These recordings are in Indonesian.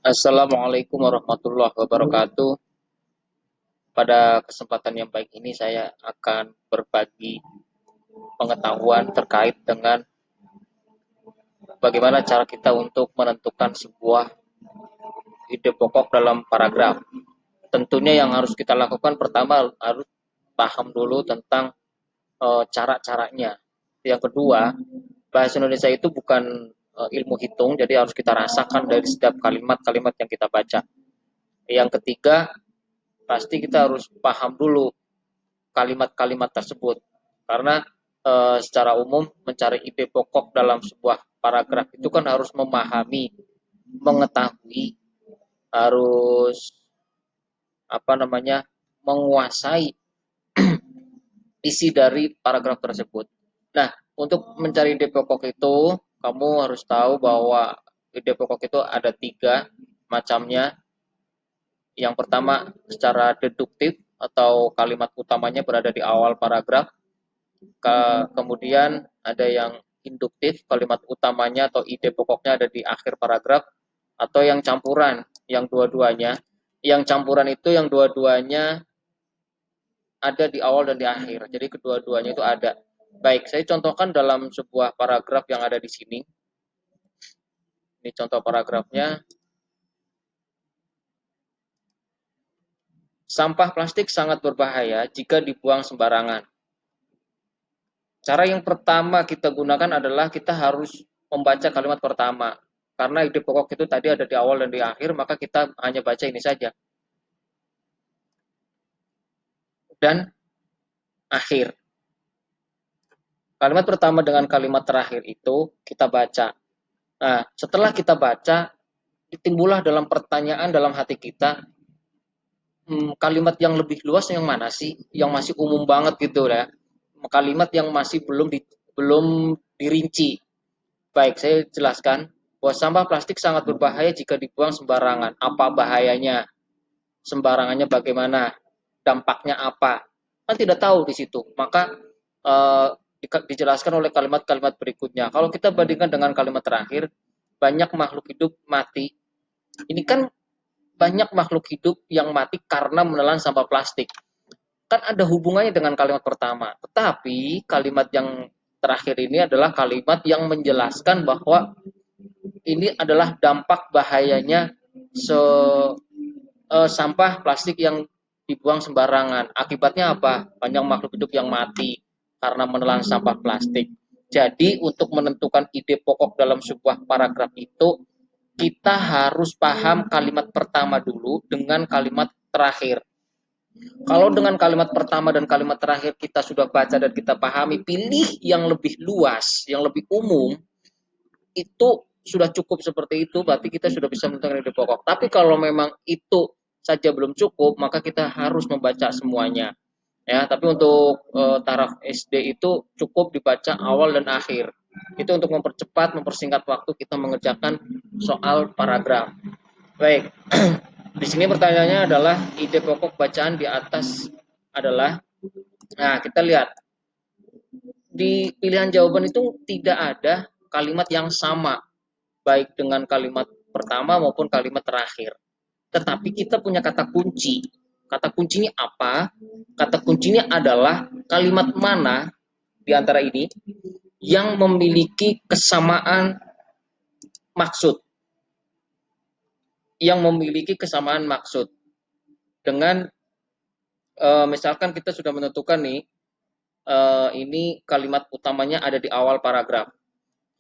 Assalamualaikum warahmatullahi wabarakatuh. Pada kesempatan yang baik ini saya akan berbagi pengetahuan terkait dengan bagaimana cara kita untuk menentukan sebuah ide pokok dalam paragraf. Tentunya yang harus kita lakukan pertama harus paham dulu tentang cara-caranya. Yang kedua, bahasa Indonesia itu bukan ilmu hitung, jadi harus kita rasakan dari setiap kalimat-kalimat yang kita baca. Yang ketiga, pasti kita harus paham dulu kalimat-kalimat tersebut. Karena secara umum mencari ide pokok dalam sebuah paragraf itu kan harus memahami, mengetahui, harus menguasai isi dari paragraf tersebut. Nah, untuk mencari ide pokok itu, kamu harus tahu bahwa ide pokok itu ada tiga macamnya. Yang pertama secara deduktif atau kalimat utamanya berada di awal paragraf. Kemudian ada yang induktif, kalimat utamanya atau ide pokoknya ada di akhir paragraf, atau yang campuran, yang dua-duanya. Yang campuran itu yang dua-duanya ada di awal dan di akhir. Jadi kedua-duanya itu ada. Baik, saya contohkan dalam sebuah paragraf yang ada di sini. Ini contoh paragrafnya. Sampah plastik sangat berbahaya jika dibuang sembarangan. Cara yang pertama kita gunakan adalah kita harus membaca kalimat pertama. Karena ide pokok itu tadi ada di awal dan di akhir, maka kita hanya baca ini saja. Dan akhir. Kalimat pertama dengan kalimat terakhir itu kita baca. Nah, setelah kita baca, timbullah dalam pertanyaan dalam hati kita, kalimat yang lebih luas yang mana sih? Yang masih umum banget gitu ya. Kalimat yang masih belum dirinci. Baik, saya jelaskan bahwa sampah plastik sangat berbahaya jika dibuang sembarangan. Apa bahayanya? Sembarangannya bagaimana? Dampaknya apa? Kan tidak tahu di situ. Maka eh, dijelaskan oleh kalimat-kalimat berikutnya. Kalau kita bandingkan dengan kalimat terakhir, banyak makhluk hidup mati. Ini kan banyak makhluk hidup yang mati karena menelan sampah plastik. Kan ada hubungannya dengan kalimat pertama. Tetapi kalimat yang terakhir ini adalah kalimat yang menjelaskan bahwa ini adalah dampak bahayanya sampah plastik yang dibuang sembarangan. Akibatnya apa? Banyak makhluk hidup yang mati karena menelan sampah plastik. Jadi untuk menentukan ide pokok dalam sebuah paragraf itu, kita harus paham kalimat pertama dulu dengan kalimat terakhir. Kalau dengan kalimat pertama dan kalimat terakhir kita sudah baca dan kita pahami, pilih yang lebih luas, yang lebih umum, itu sudah cukup seperti itu, berarti kita sudah bisa menentukan ide pokok. Tapi kalau memang itu saja belum cukup, maka kita harus membaca semuanya. Ya, tapi untuk taraf SD itu cukup dibaca awal dan akhir. Itu untuk mempercepat, mempersingkat waktu kita mengerjakan soal paragraf. Baik, di sini pertanyaannya adalah ide pokok bacaan di atas adalah, nah kita lihat di pilihan jawaban itu tidak ada kalimat yang sama baik dengan kalimat pertama maupun kalimat terakhir. Tetapi kita punya kata kunci. Kata kuncinya apa? Kata kuncinya adalah kalimat mana di antara ini yang memiliki kesamaan maksud. Yang memiliki kesamaan maksud. Dengan misalkan kita sudah menentukan nih, ini kalimat utamanya ada di awal paragraf.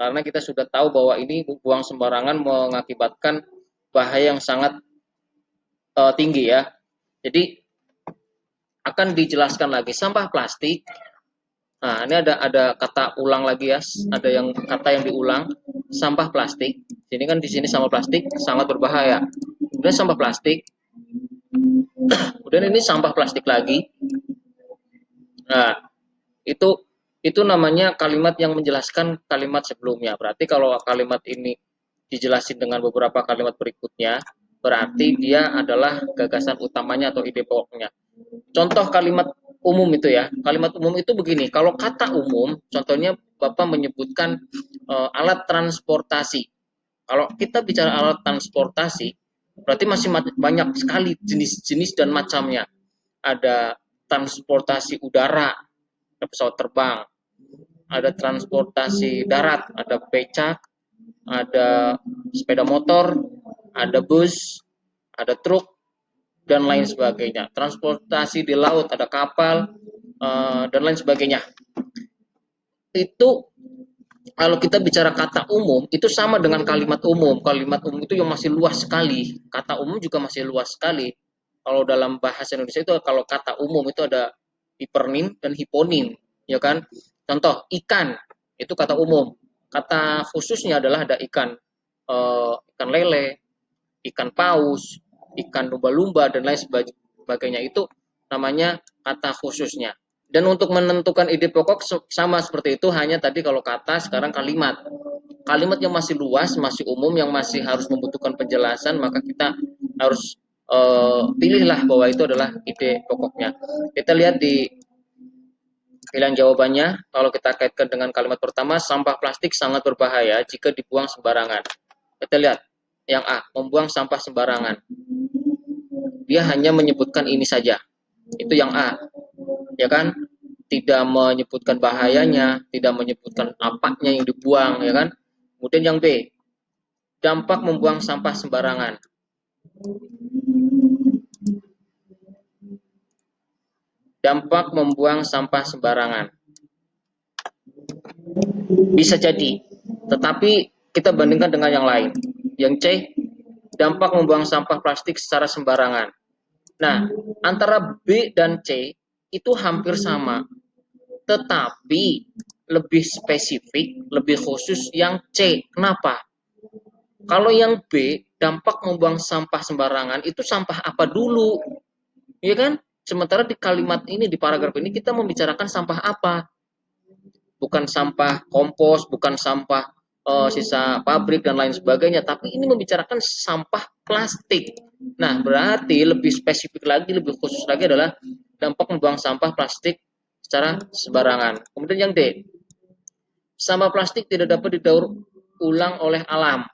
Karena kita sudah tahu bahwa ini buang sembarangan mengakibatkan bahaya yang sangat tinggi ya. Jadi akan dijelaskan lagi sampah plastik. Nah, ini ada kata ulang lagi ya, ada yang kata yang diulang, sampah plastik. Ini kan di sini sampah plastik sangat berbahaya. Kemudian sampah plastik, kemudian ini sampah plastik lagi. Nah, itu itu namanya kalimat yang menjelaskan kalimat sebelumnya. Berarti kalau kalimat ini dijelasin dengan beberapa kalimat berikutnya, berarti dia adalah gagasan utamanya atau ide pokoknya. Contoh kalimat umum itu ya. Kalimat umum itu begini, kalau kata umum, contohnya Bapak menyebutkan alat transportasi. Kalau kita bicara alat transportasi, Berarti masih banyak sekali jenis-jenis dan macamnya. Ada transportasi udara, ada pesawat terbang, ada transportasi darat, ada becak, ada sepeda motor, ada bus, ada truk, dan lain sebagainya. Transportasi di laut, ada kapal, dan lain sebagainya. Itu kalau kita bicara kata umum, itu sama dengan kalimat umum. Kalimat umum itu yang masih luas sekali. Kata umum juga masih luas sekali. Kalau dalam bahasa Indonesia itu kalau kata umum itu ada hipernim dan hiponim, ya kan? Contoh ikan itu kata umum. Kata khususnya adalah ada ikan ikan lele, ikan paus, ikan lumba-lumba dan lain sebagainya itu namanya kata khususnya. Dan untuk menentukan ide pokok sama seperti itu, hanya tadi kalau kata sekarang kalimat. Kalimat yang masih luas, masih umum, yang masih harus membutuhkan penjelasan, maka kita harus pilihlah bahwa itu adalah ide pokoknya. Kita lihat di pilihan jawabannya, kalau kita kaitkan dengan kalimat pertama, sampah plastik sangat berbahaya jika dibuang sembarangan. Kita lihat yang A, membuang sampah sembarangan. Dia hanya menyebutkan ini saja. Itu yang A, ya kan? Tidak menyebutkan bahayanya, tidak menyebutkan apanya yang dibuang, ya kan? Kemudian yang B, dampak membuang sampah sembarangan. Dampak membuang sampah sembarangan. Bisa jadi, tetapi kita bandingkan dengan yang lain. Yang C, dampak membuang sampah plastik secara sembarangan. Nah, antara B dan C itu hampir sama, tetapi lebih spesifik, lebih khusus yang C. Kenapa? Kalau yang B, dampak membuang sampah sembarangan, itu sampah apa dulu? Iya kan? Sementara di kalimat ini, di paragraf ini, kita membicarakan sampah apa? Bukan sampah kompos, bukan sampah sisa pabrik dan lain sebagainya, tapi ini membicarakan sampah plastik. Nah, berarti lebih spesifik lagi, lebih khusus lagi adalah dampak membuang sampah plastik secara sembarangan. Kemudian yang D, sampah plastik tidak dapat didaur ulang oleh alam.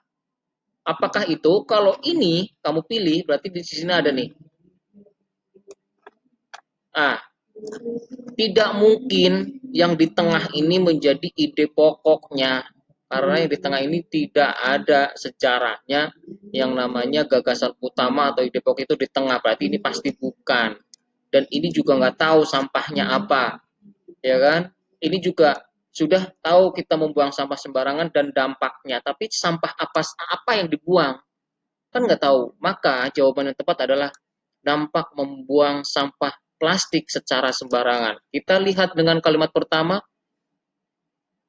Apakah itu? Kalau ini kamu pilih, berarti di sini ada nih. Ah, tidak mungkin yang di tengah ini menjadi ide pokoknya. Karena yang di tengah ini tidak ada sejarahnya yang namanya gagasan utama atau ide pokok itu di tengah. Berarti ini pasti bukan. Dan ini juga nggak tahu sampahnya apa. Ya kan? Ini juga sudah tahu kita membuang sampah sembarangan dan dampaknya. Tapi sampah apa yang dibuang? Kan nggak tahu. Maka jawaban yang tepat adalah dampak membuang sampah plastik secara sembarangan. Kita lihat dengan kalimat pertama,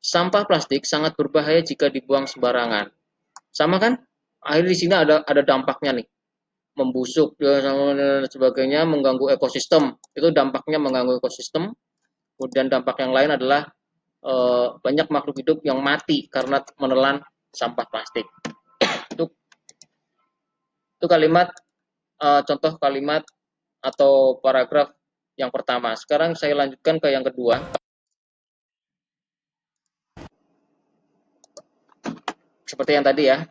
sampah plastik sangat berbahaya jika dibuang sembarangan. Sama kan? Akhirnya di sini ada dampaknya nih, membusuk dan sebagainya, mengganggu ekosistem. Itu dampaknya mengganggu ekosistem. Kemudian dampak yang lain adalah banyak makhluk hidup yang mati karena menelan sampah plastik. Itu itu kalimat contoh kalimat atau paragraf yang pertama. Sekarang saya lanjutkan ke yang kedua. Seperti yang tadi ya,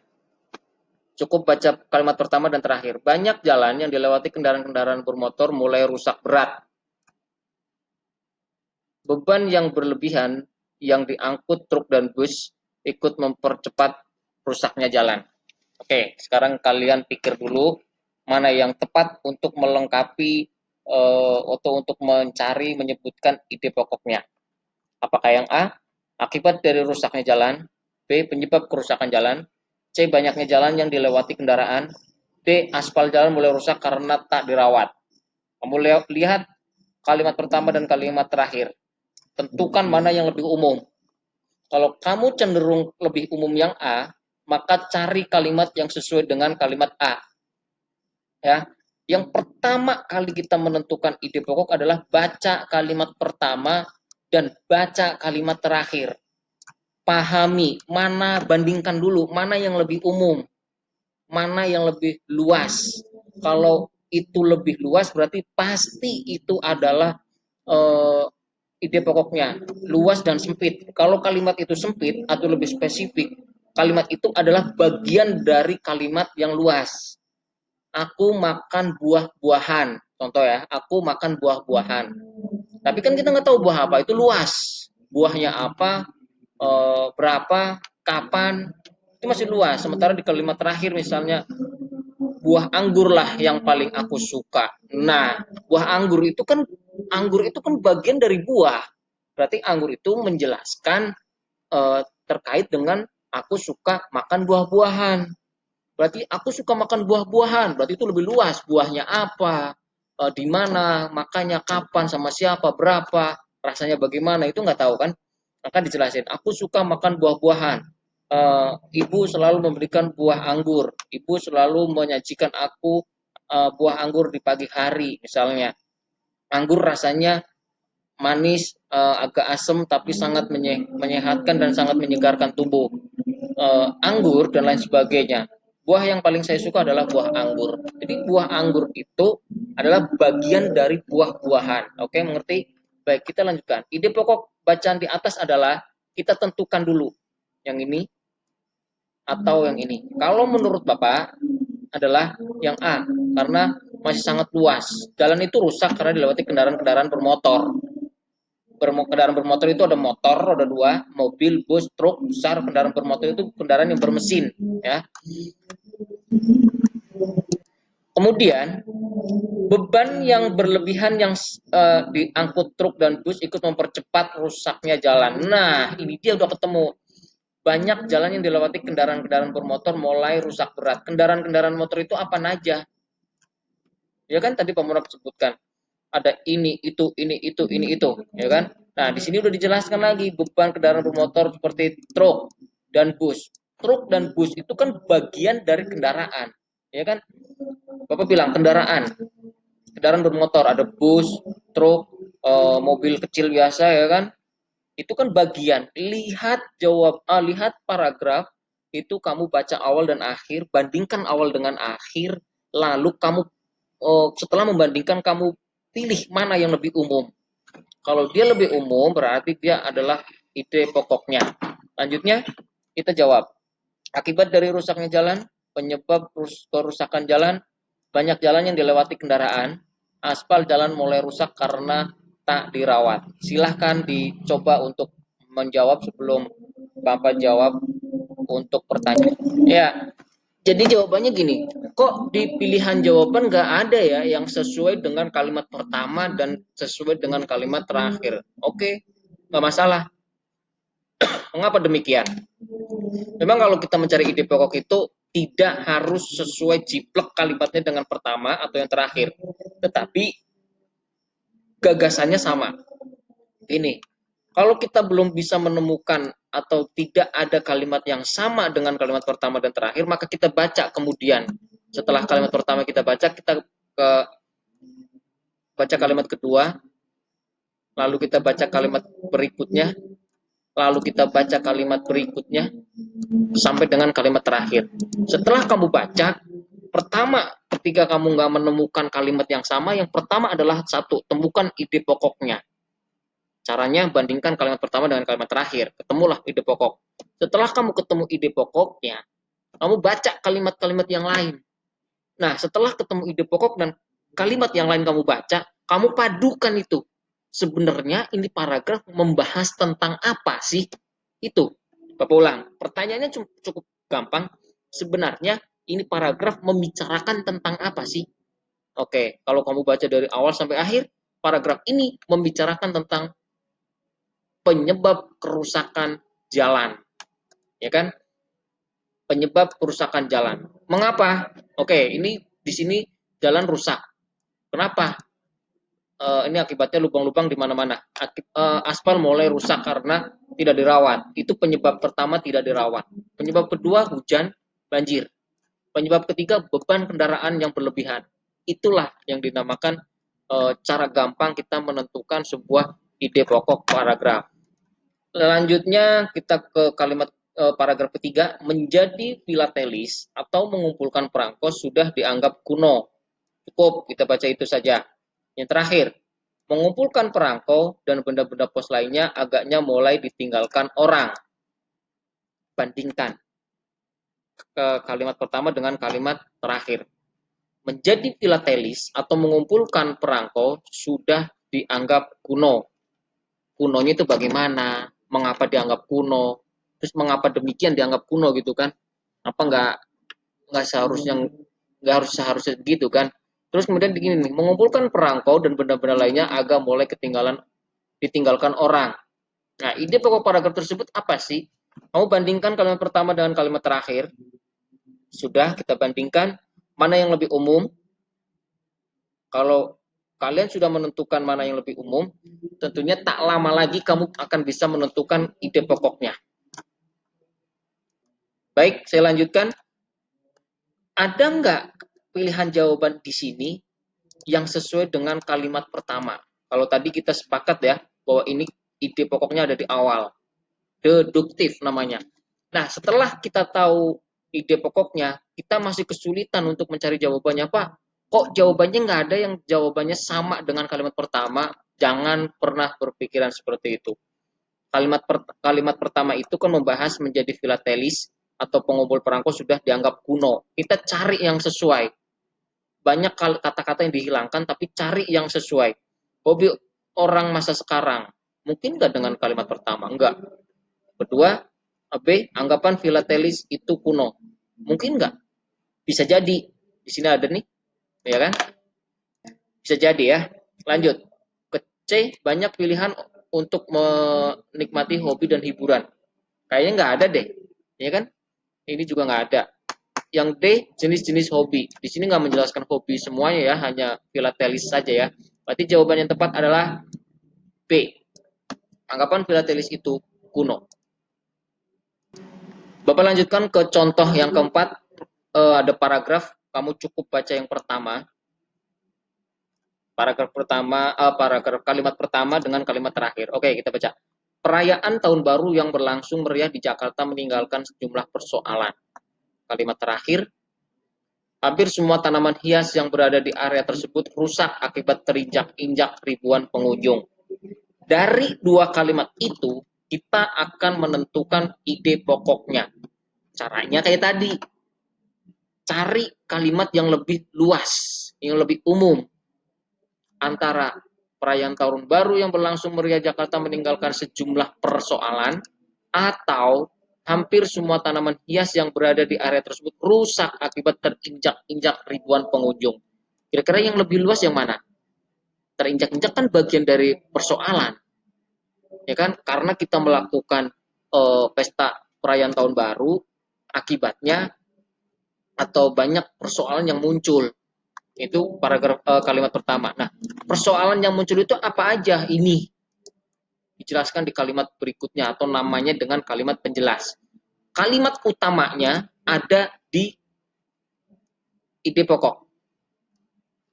cukup baca kalimat pertama dan terakhir. Banyak jalan yang dilewati kendaraan-kendaraan bermotor mulai rusak berat. Beban yang berlebihan yang diangkut truk dan bus ikut mempercepat rusaknya jalan. Oke, sekarang kalian pikir dulu mana yang tepat untuk melengkapi atau untuk mencari menyebutkan ide pokoknya. Apakah yang A, akibat dari rusaknya jalan, B, penyebab kerusakan jalan, C, banyaknya jalan yang dilewati kendaraan, D, aspal jalan mulai rusak karena tak dirawat. Kamu lihat kalimat pertama dan kalimat terakhir. Tentukan mana yang lebih umum. Kalau kamu cenderung lebih umum yang A, maka cari kalimat yang sesuai dengan kalimat A. Ya, yang pertama kali kita menentukan ide pokok adalah baca kalimat pertama dan baca kalimat terakhir. Pahami, mana bandingkan dulu, mana yang lebih umum, mana yang lebih luas. Kalau itu lebih luas berarti pasti itu adalah ide pokoknya, luas dan sempit. Kalau kalimat itu sempit atau lebih spesifik, kalimat itu adalah bagian dari kalimat yang luas. aku makan buah-buahan. Contoh ya, aku makan buah-buahan. Tapi kan kita nggak tahu buah apa, itu luas. Buahnya apa, berapa, kapan, itu masih luas. Sementara di kalimat terakhir misalnya, buah anggur lah yang paling aku suka. Nah, buah anggur itu kan bagian dari buah. Berarti anggur itu menjelaskan terkait dengan aku suka makan buah-buahan. Berarti aku suka makan buah-buahan, berarti itu lebih luas. Buahnya apa, di mana, makanya kapan, sama siapa, berapa, rasanya bagaimana, itu nggak tahu kan. Maka dijelasin, aku suka makan buah-buahan. Ibu selalu memberikan buah anggur. Ibu selalu menyajikan aku buah anggur di pagi hari, misalnya. Anggur rasanya manis, agak asam, tapi sangat menyehatkan dan sangat menyegarkan tubuh. Anggur dan lain sebagainya. Buah yang paling saya suka adalah buah anggur. Jadi buah anggur itu adalah bagian dari buah-buahan. Oke, mengerti? Baik, kita lanjutkan. Ide pokok bacaan di atas adalah kita tentukan dulu yang ini atau yang ini. Kalau menurut Bapak adalah yang A karena masih sangat luas. Jalan itu rusak karena dilewati kendaraan-kendaraan bermotor. Kendaraan bermotor itu ada motor roda dua, mobil, bus, truk besar. Kendaraan bermotor itu kendaraan yang bermesin, ya. Kemudian beban yang berlebihan yang diangkut truk dan bus ikut mempercepat rusaknya jalan. Nah, ini dia udah ketemu. Banyak jalan yang dilewati kendaraan-kendaraan bermotor mulai rusak berat. Kendaraan-kendaraan motor itu apa aja? Ya kan tadi Pak Murad sebutkan. Ada ini, itu, ya kan? Nah, di sini udah dijelaskan lagi beban kendaraan bermotor seperti truk dan bus. Truk dan bus itu kan bagian dari kendaraan, ya kan? Bapak bilang kendaraan bermotor ada bus, truk, mobil kecil biasa, ya kan? Itu kan bagian. Lihat paragraf itu kamu baca awal dan akhir, bandingkan awal dengan akhir, lalu kamu setelah membandingkan kamu pilih mana yang lebih umum. Kalau dia lebih umum berarti dia adalah ide pokoknya. Lanjutnya kita jawab. Akibat dari rusaknya jalan, penyebab kerusakan jalan, banyak jalan yang dilewati kendaraan, aspal jalan mulai rusak karena tak dirawat. Silahkan dicoba untuk menjawab sebelum Bapak jawab untuk pertanyaan. Ya, jadi jawabannya gini, kok di pilihan jawaban nggak ada ya yang sesuai dengan kalimat pertama dan sesuai dengan kalimat terakhir? Oke, nggak masalah. Mengapa demikian? Memang kalau kita mencari ide pokok itu tidak harus sesuai jiplek kalimatnya dengan pertama atau yang terakhir. Tetapi gagasannya sama. Ini, kalau kita belum bisa menemukan atau tidak ada kalimat yang sama dengan kalimat pertama dan terakhir, maka kita baca kemudian. Setelah kalimat pertama kita baca, kita baca kalimat kedua, lalu kita baca kalimat berikutnya, lalu kita baca kalimat berikutnya, sampai dengan kalimat terakhir. Setelah kamu baca, pertama ketika kamu nggak menemukan kalimat yang sama, yang pertama adalah satu, temukan ide pokoknya. Caranya bandingkan kalimat pertama dengan kalimat terakhir, ketemulah ide pokok. Setelah kamu ketemu ide pokoknya, kamu baca kalimat-kalimat yang lain. Nah, setelah ketemu ide pokok dan kalimat yang lain kamu baca, kamu padukan itu. Sebenarnya ini paragraf membahas tentang apa sih? Itu. Bapak ulang. Pertanyaannya cukup gampang. Sebenarnya ini paragraf membicarakan tentang apa sih? Oke, kalau kamu baca dari awal sampai akhir, paragraf ini membicarakan tentang penyebab kerusakan jalan. Ya kan? Penyebab kerusakan jalan. Mengapa? Oke, ini di sini jalan rusak. Kenapa? Ini akibatnya lubang-lubang di mana-mana. Aspal mulai rusak karena tidak dirawat. Itu penyebab pertama, tidak dirawat. Penyebab kedua, hujan, banjir. Penyebab ketiga, beban kendaraan yang berlebihan. Itulah yang dinamakan cara gampang kita menentukan sebuah ide pokok paragraf. Selanjutnya kita ke kalimat paragraf ketiga, menjadi filatelis atau mengumpulkan perangko sudah dianggap kuno. Cukup, kita baca itu saja. Yang terakhir, mengumpulkan perangko dan benda-benda pos lainnya agaknya mulai ditinggalkan orang. Bandingkan ke kalimat pertama dengan kalimat terakhir. menjadi filatelis atau mengumpulkan perangko sudah dianggap kuno. Kunonya itu bagaimana? Mengapa dianggap kuno? Terus mengapa demikian dianggap kuno gitu kan? Apa nggak seharusnya nggak harus seharusnya begitu kan? Terus kemudian begini nih, mengumpulkan perangko dan benda-benda lainnya agak mulai ditinggalkan orang. Nah, ide pokok paragraf tersebut apa sih? Kamu bandingkan kalimat pertama dengan kalimat terakhir. Sudah kita bandingkan mana yang lebih umum. Kalau kalian sudah menentukan mana yang lebih umum, tentunya tak lama lagi kamu akan bisa menentukan ide pokoknya. Baik, saya lanjutkan. Ada nggak pilihan jawaban di sini yang sesuai dengan kalimat pertama? Kalau tadi kita sepakat ya, bahwa ini ide pokoknya ada di awal. Deduktif namanya. Nah, setelah kita tahu ide pokoknya, kita masih kesulitan untuk mencari jawabannya, Pak. Kok jawabannya nggak ada yang jawabannya sama dengan kalimat pertama? Jangan pernah berpikiran seperti itu. Kalimat pertama itu kan membahas menjadi filatelis atau pengumpul perangko sudah dianggap kuno. Kita cari yang sesuai. Banyak kata-kata yang dihilangkan, tapi cari yang sesuai. Hobi orang masa sekarang. Mungkin nggak dengan kalimat pertama? Enggak. Kedua, B, anggapan filatelis itu kuno. Mungkin nggak? Bisa jadi. Di sini ada nih, ya kan? Bisa jadi ya. Lanjut. Ke C, banyak pilihan untuk menikmati hobi dan hiburan. Kayaknya nggak ada deh, ya kan? Ini juga nggak ada. Yang D, jenis-jenis hobi. Di sini nggak menjelaskan hobi semuanya ya, hanya filatelis saja ya. Berarti jawaban yang tepat adalah B. Anggapan filatelis itu kuno. Bapak lanjutkan ke contoh yang keempat. Ada paragraf, kamu cukup baca yang pertama. Paragraf kalimat pertama dengan kalimat terakhir. Oke, kita baca. Perayaan Tahun Baru yang berlangsung meriah di Jakarta meninggalkan sejumlah persoalan. Kalimat terakhir, hampir semua tanaman hias yang berada di area tersebut rusak akibat terinjak-injak ribuan pengunjung. Dari dua kalimat itu, kita akan menentukan ide pokoknya. Caranya kayak tadi, cari kalimat yang lebih luas, yang lebih umum. Antara perayaan Tahun Baru yang berlangsung meriah Jakarta meninggalkan sejumlah persoalan, atau hampir semua tanaman hias yang berada di area tersebut rusak akibat terinjak-injak ribuan pengunjung. Kira-kira yang lebih luas yang mana? Terinjak-injak kan bagian dari persoalan, ya kan? Karena kita melakukan pesta perayaan Tahun Baru, akibatnya atau banyak persoalan yang muncul. Itu paragraf kalimat pertama. Nah, persoalan yang muncul itu apa aja? Ini dijelaskan di kalimat berikutnya atau namanya dengan kalimat penjelas. Kalimat utamanya ada di ide pokok.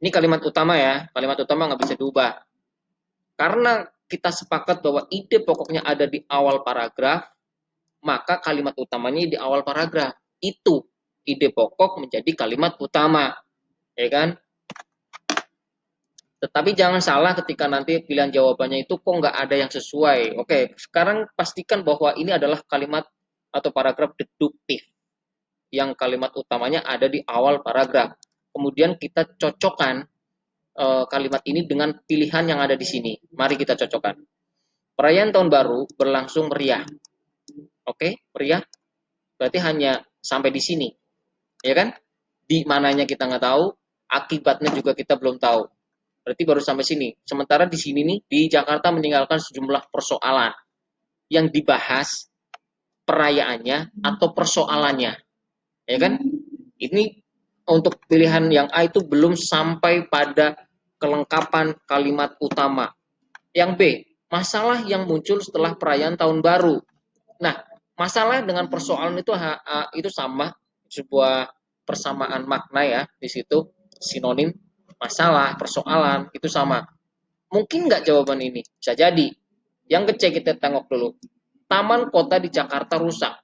Ini kalimat utama ya, kalimat utama nggak bisa diubah. Karena kita sepakat bahwa ide pokoknya ada di awal paragraf, maka kalimat utamanya di awal paragraf. Itu ide pokok menjadi kalimat utama, ya kan? Tetapi jangan salah ketika nanti pilihan jawabannya itu kok nggak ada yang sesuai. Oke, sekarang pastikan bahwa ini adalah kalimat atau paragraf deduktif. Yang kalimat utamanya ada di awal paragraf. Kemudian kita cocokkan kalimat ini dengan pilihan yang ada di sini. Mari kita cocokkan. Perayaan Tahun Baru berlangsung meriah. Oke, meriah. Berarti hanya sampai di sini. Ya kan? Di mananya kita nggak tahu, akibatnya juga kita belum tahu. Berarti baru sampai sini. Sementara di sini nih, di Jakarta meninggalkan sejumlah persoalan yang dibahas perayaannya atau persoalannya. Ya kan? Ini untuk pilihan yang A itu belum sampai pada kelengkapan kalimat utama. Yang B, masalah yang muncul setelah perayaan Tahun Baru. Nah, masalah dengan persoalan itu sama, sebuah persamaan makna ya di situ, sinonim. Masalah, persoalan itu sama. Mungkin nggak jawaban ini? Bisa jadi. Yang kecil kita tengok dulu. Taman kota di Jakarta rusak.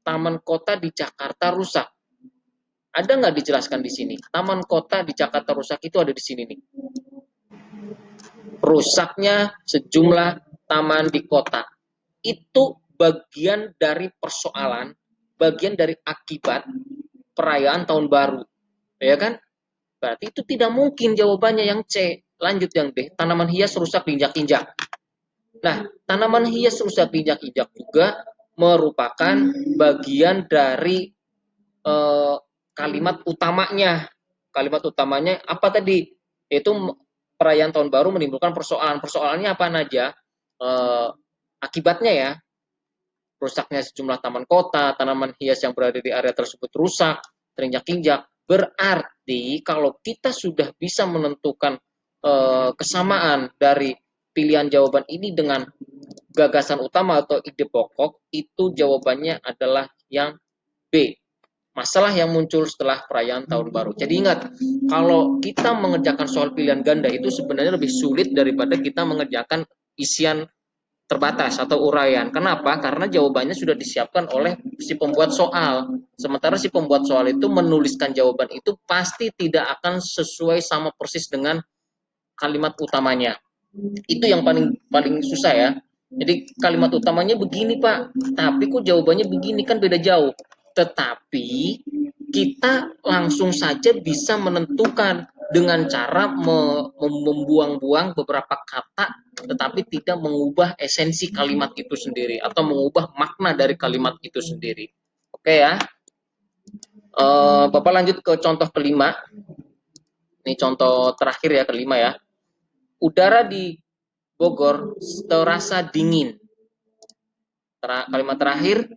Taman kota di Jakarta rusak. Ada nggak dijelaskan di sini? Taman kota di Jakarta rusak itu ada di sini nih. Rusaknya sejumlah taman di kota. Itu bagian dari persoalan, bagian dari akibat perayaan Tahun Baru. Ya kan? Berarti itu tidak mungkin jawabannya yang C. Lanjut yang D, tanaman hias rusak diinjak-injak. Nah, tanaman hias rusak diinjak-injak juga merupakan bagian dari eh, kalimat utamanya. Kalimat utamanya apa tadi? Itu perayaan tahun baru menimbulkan persoalan. Persoalannya apa aja? Eh, Akibatnya ya, rusaknya sejumlah taman kota, tanaman hias yang berada di area tersebut rusak, terinjak-injak. Berarti kalau kita sudah bisa menentukan kesamaan dari pilihan jawaban ini dengan gagasan utama atau ide pokok, itu jawabannya adalah yang B. Masalah yang muncul setelah perayaan tahun baru. Jadi ingat, kalau kita mengerjakan soal pilihan ganda itu sebenarnya lebih sulit daripada kita mengerjakan isian terbatas atau uraian. Kenapa? Karena jawabannya sudah disiapkan oleh si pembuat soal. Sementara si pembuat soal itu menuliskan jawaban itu pasti tidak akan sesuai sama persis dengan kalimat utamanya. Itu yang paling paling susah ya. Jadi kalimat utamanya begini Pak, tapi kok jawabannya begini, kan beda jauh. Tetapi kita langsung saja bisa menentukan dengan cara membuang-buang beberapa kata tetapi tidak mengubah esensi kalimat itu sendiri atau mengubah makna dari kalimat itu sendiri. Oke ya. Bapak lanjut ke contoh kelima. Ini contoh terakhir ya, kelima ya. Udara di Bogor terasa dingin. Kalimat terakhir,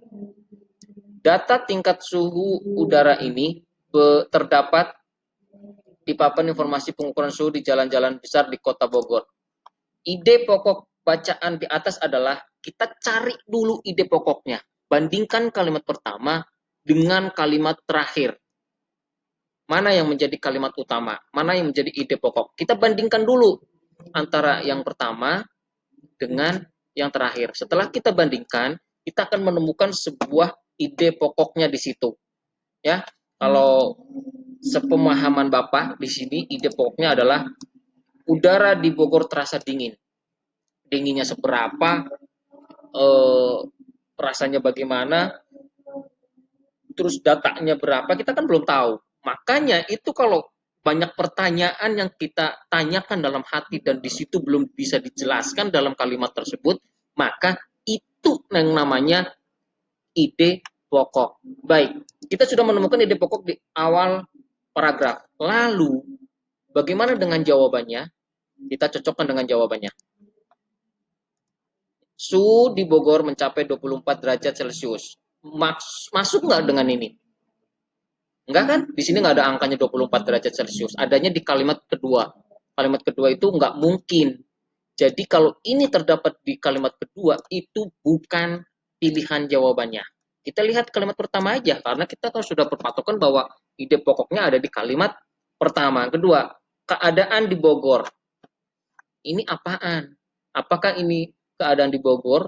data tingkat suhu udara ini terdapat di papan informasi pengukuran suhu di jalan-jalan besar di Kota Bogor. Ide pokok bacaan di atas adalah kita cari dulu ide pokoknya. Bandingkan kalimat pertama dengan kalimat terakhir. Mana yang menjadi kalimat utama? Mana yang menjadi ide pokok? Kita bandingkan dulu antara yang pertama dengan yang terakhir. Setelah kita bandingkan, kita akan menemukan sebuah ide pokoknya di situ. Ya, kalau sepemahaman Bapak di sini ide pokoknya adalah udara di Bogor terasa dingin. Dinginnya seberapa? Rasanya bagaimana? Terus datanya berapa? Kita kan belum tahu. Makanya itu kalau banyak pertanyaan yang kita tanyakan dalam hati dan di situ belum bisa dijelaskan dalam kalimat tersebut, maka itu yang namanya ide pokok. Baik, kita sudah menemukan ide pokok di awal paragraf. Lalu, bagaimana dengan jawabannya? Kita cocokkan dengan jawabannya. Suhu di Bogor mencapai 24 derajat Celcius. Masuk nggak dengan ini? Enggak kan? Di sini nggak ada angkanya 24 derajat Celcius. Adanya di kalimat kedua. Kalimat kedua itu nggak mungkin. Jadi kalau ini terdapat di kalimat kedua, itu bukan pilihan jawabannya. Kita lihat kalimat pertama aja, karena kita kan sudah berpatokan bahwa ide pokoknya ada di kalimat pertama. Kedua, keadaan di Bogor. Ini apaan? Apakah ini keadaan di Bogor,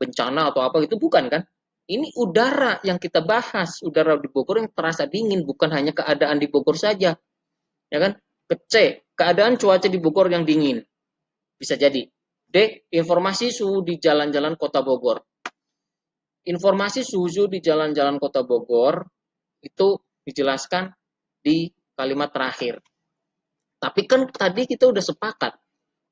bencana atau apa? Itu bukan kan? Ini udara yang kita bahas, udara di Bogor yang terasa dingin, bukan hanya keadaan di Bogor saja. Ya kan? C, keadaan cuaca di Bogor yang dingin. Bisa jadi. D, informasi suhu di jalan-jalan Kota Bogor. Informasi suhu di jalan-jalan Kota Bogor itu dijelaskan di kalimat terakhir. Tapi kan tadi kita udah sepakat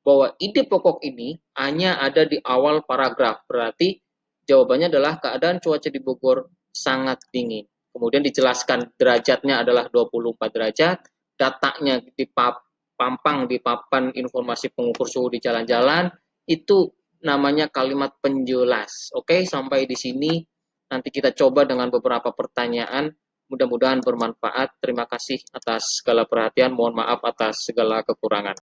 bahwa ide pokok ini hanya ada di awal paragraf. Berarti jawabannya adalah keadaan cuaca di Bogor sangat dingin. Kemudian dijelaskan derajatnya adalah 24 derajat, datanya dipampang di papan informasi pengukur suhu di jalan-jalan, itu namanya kalimat penjelas. Oke, sampai di sini nanti kita coba dengan beberapa pertanyaan. Mudah-mudahan bermanfaat. Terima kasih atas segala perhatian. Mohon maaf atas segala kekurangan.